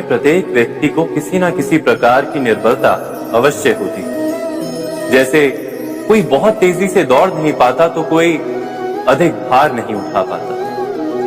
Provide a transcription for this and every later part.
प्रत्येक व्यक्ति को किसी न किसी प्रकार की निर्बलता अवश्य होती है। जैसे कोई बहुत तेजी से दौड़ नहीं पाता तो कोई अधिक भार नहीं उठा पाता,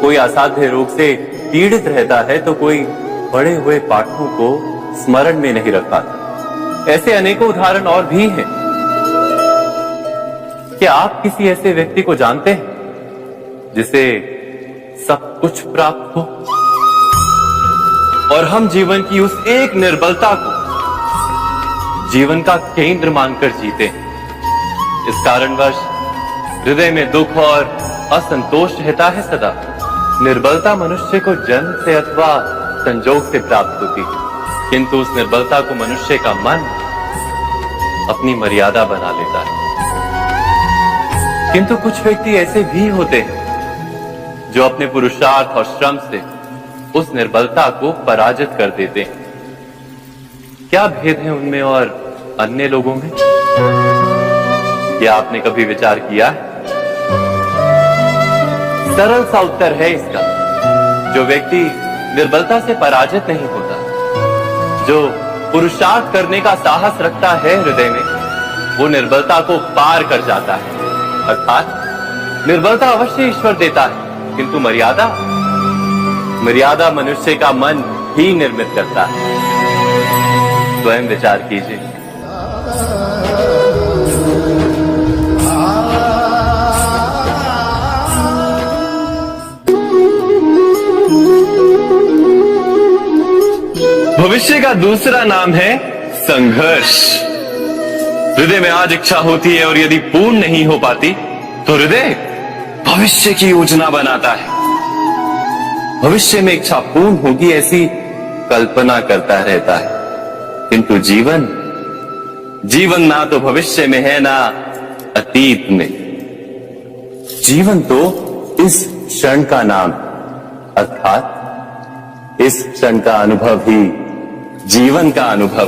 कोई असाध्य रोग से पीड़ित रहता है तो कोई पढ़े हुए पाठों को स्मरण में नहीं रख पाता। ऐसे अनेकों उदाहरण और भी हैं। क्या आप किसी ऐसे व्यक्ति को जानते हैं जिसे सब कुछ प्राप्त हो और हम जीवन की उस एक निर्बलता को जीवन का केंद्र मानकर जीते हैं? इस कारणवश हृदय में दुख और असंतोष रहता है सदा। निर्बलता मनुष्य को जन्म से अथवा संजोग से प्राप्त होती है, किंतु उस निर्बलता को मनुष्य का मन अपनी मर्यादा बना लेता है। किंतु कुछ व्यक्ति ऐसे भी होते हैं जो अपने पुरुषार्थ और श्रम से उस निर्बलता को पराजित कर देते हैं। क्या भेद है उनमें और अन्य लोगों में? क्या आपने कभी विचार किया है? सरल सा उत्तर है इसका। जो व्यक्ति निर्बलता से पराजित नहीं होता, जो पुरुषार्थ करने का साहस रखता है हृदय में, वो निर्बलता को पार कर जाता है। अर्थात निर्बलता अवश्य ईश्वर देता है, किंतु मर्यादा मनुष्य का मन ही निर्मित करता है। स्वयं विचार कीजिए। भविष्य का दूसरा नाम है संघर्ष। हृदय में आज इच्छा होती है और यदि पूर्ण नहीं हो पाती तो हृदय भविष्य की योजना बनाता है। भविष्य में इच्छा पूर्ण होगी ऐसी कल्पना करता रहता है, किंतु जीवन ना तो भविष्य में है ना अतीत में। जीवन तो इस क्षण का नाम, अर्थात इस क्षण का अनुभव ही जीवन का अनुभव।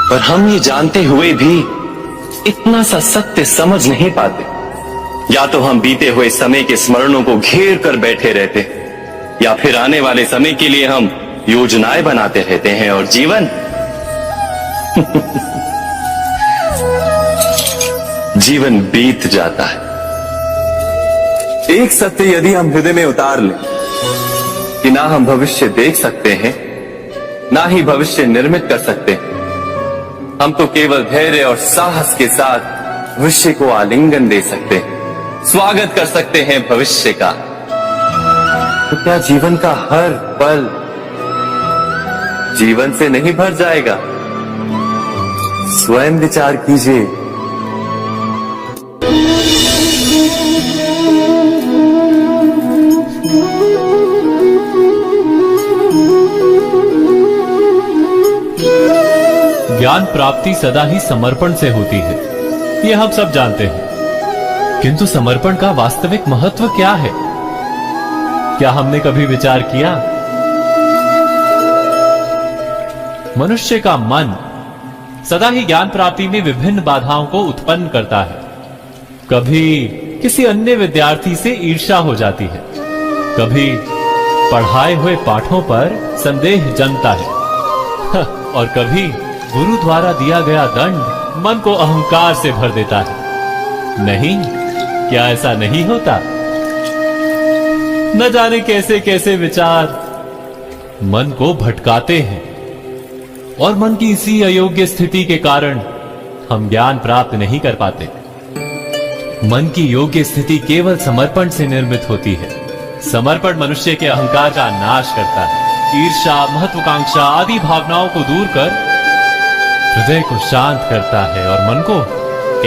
पर हम ये जानते हुए भी इतना सा सत्य समझ नहीं पाते। या तो हम बीते हुए समय के स्मरणों को घेर कर बैठे रहते, या फिर आने वाले समय के लिए हम योजनाएं बनाते रहते हैं और जीवन जीवन बीत जाता है। एक सत्य यदि हम हृदय में उतार लें कि ना हम भविष्य देख सकते हैं, ना ही भविष्य निर्मित कर सकते हैं, हम तो केवल धैर्य और साहस के साथ भविष्य को आलिंगन दे सकते हैं, स्वागत कर सकते हैं भविष्य का। तो क्या जीवन का हर पल जीवन से नहीं भर जाएगा? स्वयं विचार कीजिए। ज्ञान प्राप्ति सदा ही समर्पण से होती है, ये हम सब जानते हैं। किंतु समर्पण का वास्तविक महत्व क्या है? क्या हमने कभी विचार किया? मनुष्य का मन सदा ही ज्ञान प्राप्ति में विभिन्न बाधाओं को उत्पन्न करता है। कभी किसी अन्य विद्यार्थी से ईर्ष्या हो जाती है, कभी पढ़ाए हुए पाठों पर संदेह जमता है और कभी गुरु द्वारा दिया गया दंड मन को अहंकार से भर देता है। नहीं, क्या ऐसा नहीं होता? न जाने कैसे कैसे विचार मन को भटकाते हैं और मन की इसी अयोग्य स्थिति के कारण हम ज्ञान प्राप्त नहीं कर पाते। मन की योग्य स्थिति केवल समर्पण से निर्मित होती है। समर्पण मनुष्य के अहंकार का नाश करता है, ईर्ष्या, महत्वाकांक्षा आदि भावनाओं को दूर कर हृदय को शांत करता है और मन को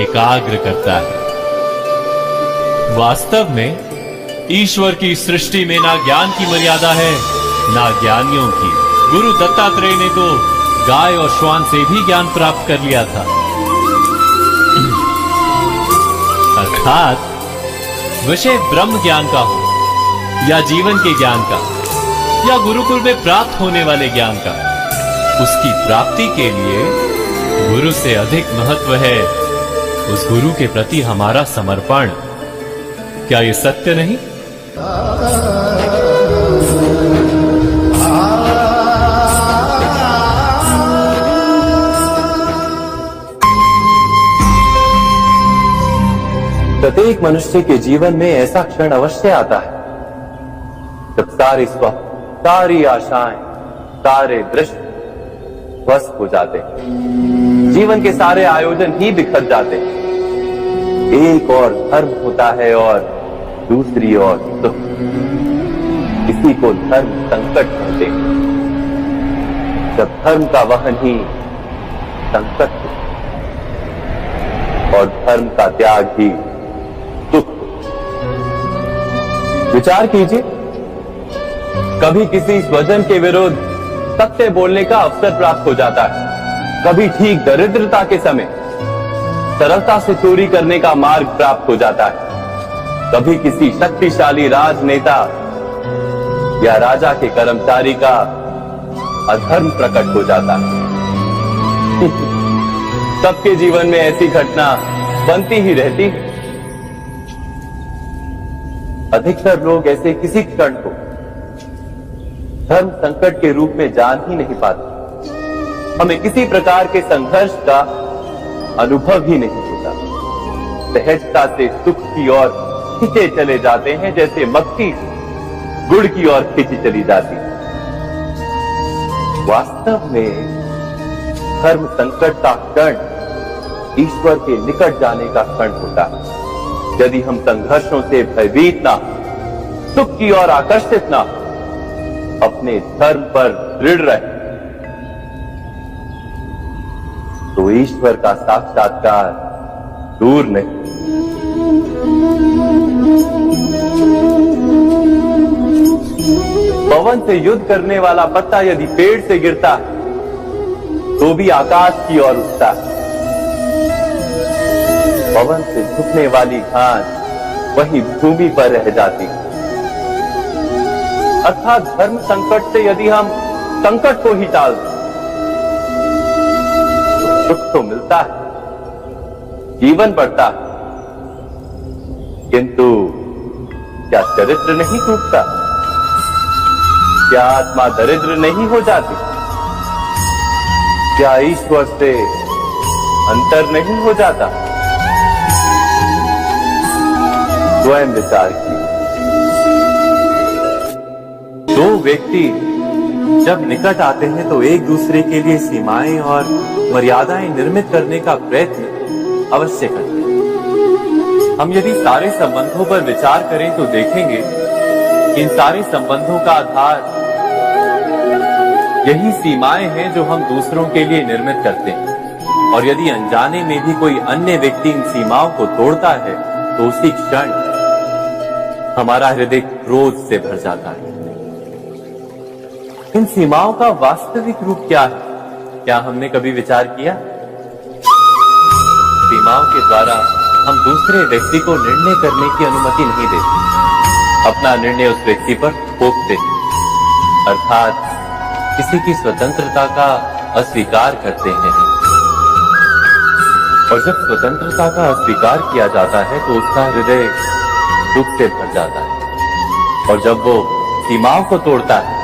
एकाग्र करता है। वास्तव में ईश्वर की सृष्टि में ना ज्ञान की मर्यादा है ना ज्ञानियों की। गुरु दत्तात्रेय ने तो गाय और श्वान से भी ज्ञान प्राप्त कर लिया था। अर्थात विषय ब्रह्म ज्ञान का हो या जीवन के ज्ञान का या गुरुकुल में प्राप्त होने वाले ज्ञान का, उसकी प्राप्ति के लिए गुरु से अधिक महत्व है उस गुरु के प्रति हमारा समर्पण। क्या ये सत्य नहीं? प्रत्येक मनुष्य के जीवन में ऐसा क्षण अवश्य आता है जब सारे स्वप्न, सारी आशाएं, सारे दृश्य ध्वस्त हो जाते हैं, जीवन के सारे आयोजन ही बिखर जाते हैं। एक और धर्म होता है और दूसरी ओर सुख। इसी को धर्म संकट कहते हैं। जब धर्म का वहन ही संकट हो और धर्म का त्याग ही सुख। विचार कीजिए, कभी किसी स्वजन के विरुद्ध सत्य बोलने का अवसर प्राप्त हो जाता है, कभी ठीक दरिद्रता के समय सरलता से चोरी करने का मार्ग प्राप्त हो जाता है, कभी किसी शक्तिशाली राजनेता या राजा के कर्मचारी का अधर्म प्रकट हो जाता है। सबके जीवन में ऐसी घटना बनती ही रहती है। अधिकतर लोग ऐसे किसी क्षण को धर्म संकट के रूप में जान ही नहीं पाते। हमें किसी प्रकार के संघर्ष का अनुभव ही नहीं होता। सहजता से सुख की ओर खींचे चले जाते हैं, जैसे मक्खी गुड़ की ओर खींची चली जाती है। वास्तव में धर्म संकट का क्षण ईश्वर के निकट जाने का क्षण होता है। यदि हम संघर्षों से भयभीत ना, सुख की ओर आकर्षित ना, अपने धर्म पर दृढ़ रहे, तो ईश्वर का साक्षात्कार दूर नहीं। पवन से युद्ध करने वाला पत्ता यदि पेड़ से गिरता है तो भी आकाश की ओर उठता है। पवन से झुकने वाली घास वही भूमि पर रह जाती है। अर्थात धर्म संकट से यदि हम संकट को ही टाल दें तो सुख तो मिलता है, जीवन बढ़ता है, किंतु क्या चरित्र नहीं टूटता? क्या आत्मा दरिद्र नहीं हो जाती? क्या ईश्वर से अंतर नहीं हो जाता? स्वयं विचार कीजिए। दो व्यक्ति जब निकट आते हैं तो एक दूसरे के लिए सीमाएं और मर्यादाएं निर्मित करने का प्रयत्न अवश्य करते हैं। हम यदि सारे संबंधों पर विचार करें तो देखेंगे कि इन सारे संबंधों का आधार यही सीमाएं हैं जो हम दूसरों के लिए निर्मित करते हैं। और यदि अनजाने में भी कोई अन्य व्यक्ति इन सीमाओं को तोड़ता है तो उसी क्षण हमारा हृदय क्रोध से भर जाता है। इन सीमाओं का वास्तविक रूप क्या है? क्या हमने कभी विचार किया? सीमाओं के द्वारा हम दूसरे व्यक्ति को निर्णय करने की अनुमति नहीं देते, अपना निर्णय उस व्यक्ति पर थोप देते, अर्थात किसी की स्वतंत्रता का अस्वीकार करते हैं। और जब स्वतंत्रता का अस्वीकार किया जाता है तो उसका हृदय दुख से भर जाता है। और जब वो सीमाओं को तोड़ता है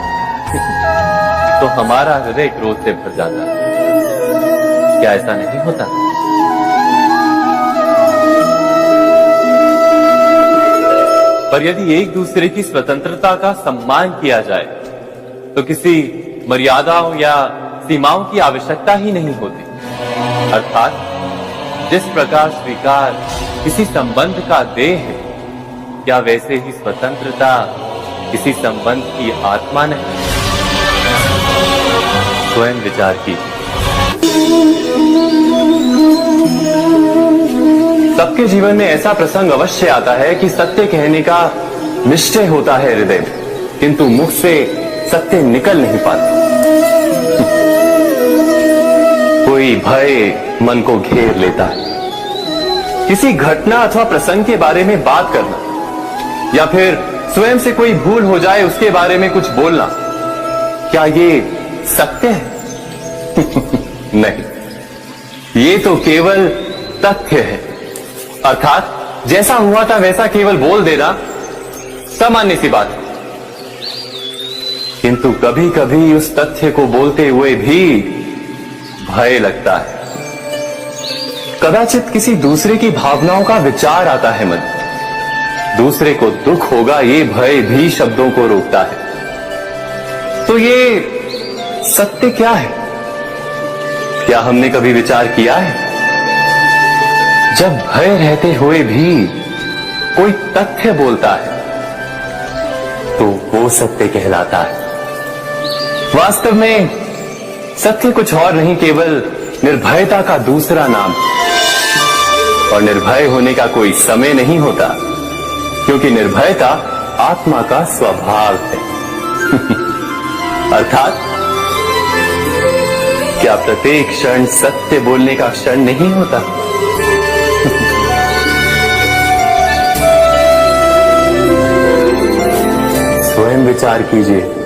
तो हमारा हृदय क्रोध से भर जाता है। क्या ऐसा नहीं होता? पर यदि एक दूसरे की स्वतंत्रता का सम्मान किया जाए तो किसी मर्यादाओं या सीमाओं की आवश्यकता ही नहीं होती। अर्थात जिस प्रकार स्वीकार किसी संबंध का देह है, क्या वैसे ही स्वतंत्रता किसी संबंध की आत्मा नहीं? स्वयं विचार कीजिए। सबके जीवन में ऐसा प्रसंग अवश्य आता है कि सत्य कहने का निश्चय होता है हृदय में, किंतु मुख से सत्य निकल नहीं पाता। कोई भय मन को घेर लेता है। किसी घटना अथवा प्रसंग के बारे में बात करना या फिर स्वयं से कोई भूल हो जाए उसके बारे में कुछ बोलना, क्या ये सत्य है? नहीं, ये तो केवल तथ्य है। अर्थात जैसा हुआ था वैसा केवल बोल देना सामान्य सी बात है। किंतु कभी कभी उस तथ्य को बोलते हुए भी भय लगता है। कदाचित किसी दूसरे की भावनाओं का विचार आता है मन, दूसरे को दुख होगा ये भय भी शब्दों को रोकता है। तो ये सत्य क्या है? क्या हमने कभी विचार किया है? जब भय रहते हुए भी कोई तथ्य बोलता है तो वो सत्य कहलाता है। वास्तव में सत्य कुछ और नहीं, केवल निर्भयता का दूसरा नाम। और निर्भय होने का कोई समय नहीं होता, क्योंकि निर्भयता आत्मा का स्वभाव है। अर्थात क्या प्रत्येक क्षण सत्य बोलने का क्षण नहीं होता? स्वयं विचार कीजिए।